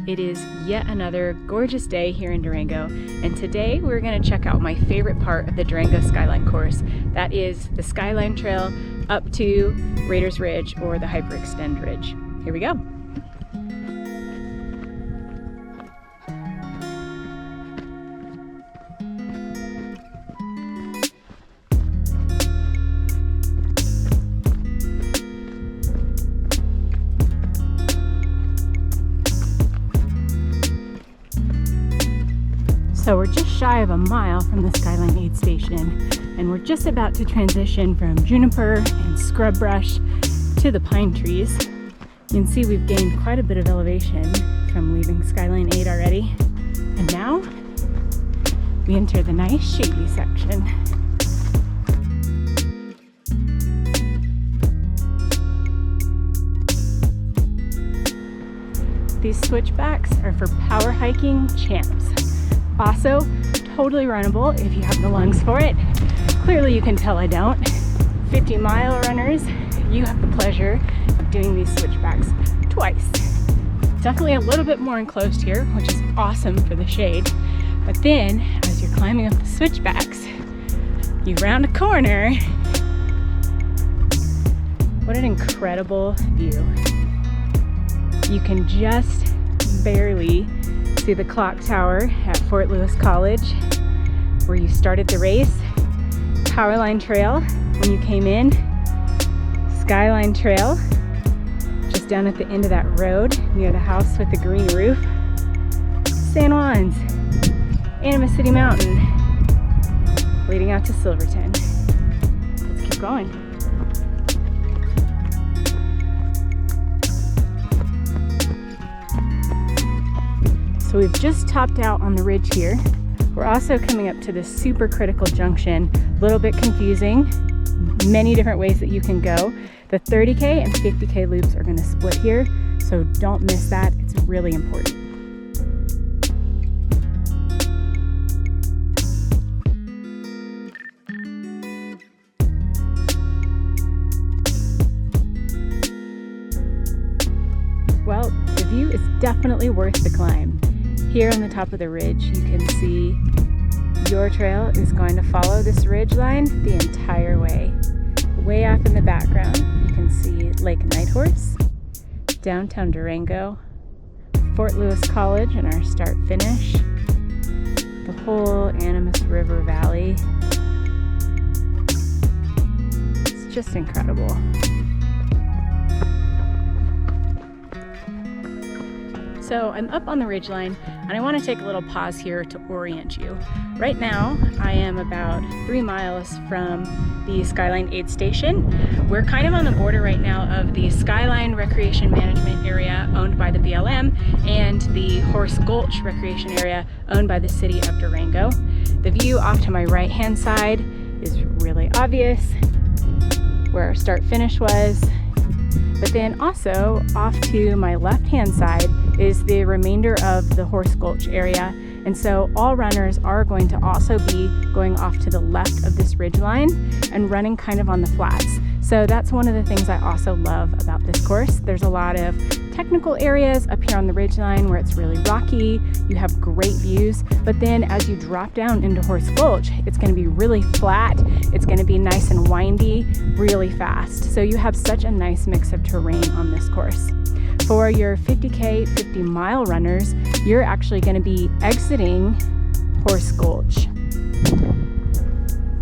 It is yet another gorgeous day here in Durango, and today we're going to check out my favorite part of the Durango Skyline course. That is the Skyline Trail up to Raiders Ridge or the Hyperextend Ridge. Here we go. So we're just shy of a mile from the Skyline aid station, and we're just about to transition from juniper and scrub brush to the pine trees. You can see we've gained quite a bit of elevation from leaving Skyline aid already. And now we enter the nice shady section. These switchbacks are for power hiking champs. Also, totally runnable if you have the lungs for it. Clearly you can tell I don't. 50-mile runners, you have the pleasure of doing these switchbacks twice. Definitely a little bit more enclosed here, which is awesome for the shade. But then, as you're climbing up the switchbacks, you round a corner. What an incredible view. You can just barely see the clock tower at Fort Lewis College, where you started the race. Powerline Trail when you came in. Skyline Trail just down at the end of that road near the house with the green roof. San Juan's, Anima City Mountain, leading out to Silverton. Let's keep going. So we've just topped out on the ridge here. We're also coming up to this super critical junction. A little bit confusing, many different ways that you can go. The 30K and 50K loops are going to split here, so don't miss that. It's really important. Well, the view is definitely worth the climb. Here on the top of the ridge, you can see your trail is going to follow this ridge line the entire way. Way off in the background, you can see Lake Nighthorse, downtown Durango, Fort Lewis College and our start finish, the whole Animas River Valley. It's just incredible. So I'm up on the ridgeline, and I want to take a little pause here to orient you. Right now, I am about 3 miles from the Skyline aid station. We're kind of on the border right now of the Skyline Recreation Management Area owned by the BLM and the Horse Gulch Recreation Area owned by the city of Durango. The view off to my right-hand side is really obvious, where our start-finish was. But then also off to my left-hand side is the remainder of the Horse Gulch area. And so all runners are going to also be going off to the left of this ridge line and running kind of on the flats. So that's one of the things I also love about this course. There's a lot of technical areas up here on the ridge line where it's really rocky. You have great views, but then as you drop down into Horse Gulch, it's going to be really flat. It's going to be nice and windy, really fast. So you have such a nice mix of terrain on this course. For your 50K, 50-mile runners, you're actually going to be exiting Horse Gulch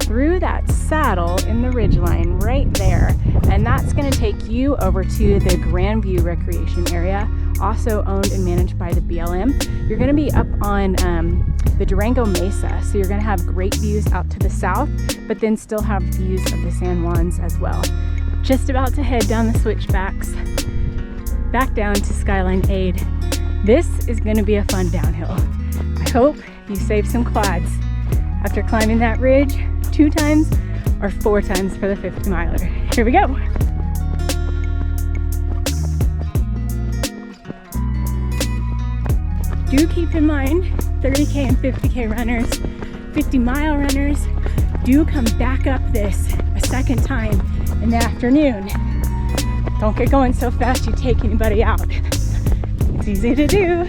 through that saddle in the ridgeline right there, and that's going to take you over to the Grandview Recreation Area, also owned and managed by the BLM. You're going to be up on the Durango Mesa, so you're going to have great views out to the south, but then still have views of the San Juans as well. Just about to head down the switchbacks back down to Skyline aid. This is going to be a fun downhill. I hope you save some quads after climbing that ridge 2 times or 4 times for the 50-miler. Here we go. Do keep in mind, 30K and 50K runners, 50-mile runners, do come back up this a second time in the afternoon. Don't get going so fast you take anybody out. It's easy to do.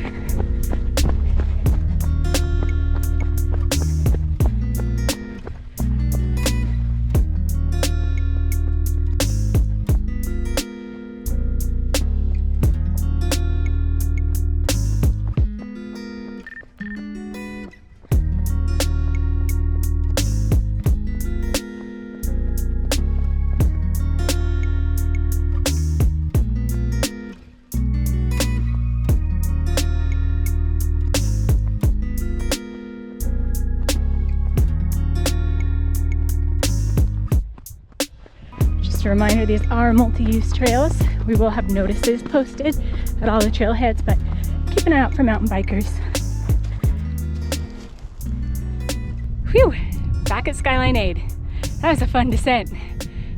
reminder, these are multi-use trails. We will have notices posted at all the trailheads, but keep an eye out for mountain bikers. Whew, back at Skyline Aid. That was a fun descent.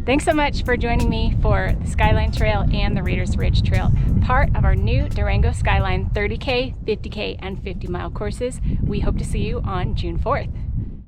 Thanks so much for joining me for the Skyline Trail and the Raiders Ridge Trail, part of our new Durango Skyline 30K, 50K, and 50-mile courses. We hope to see you on June 4th.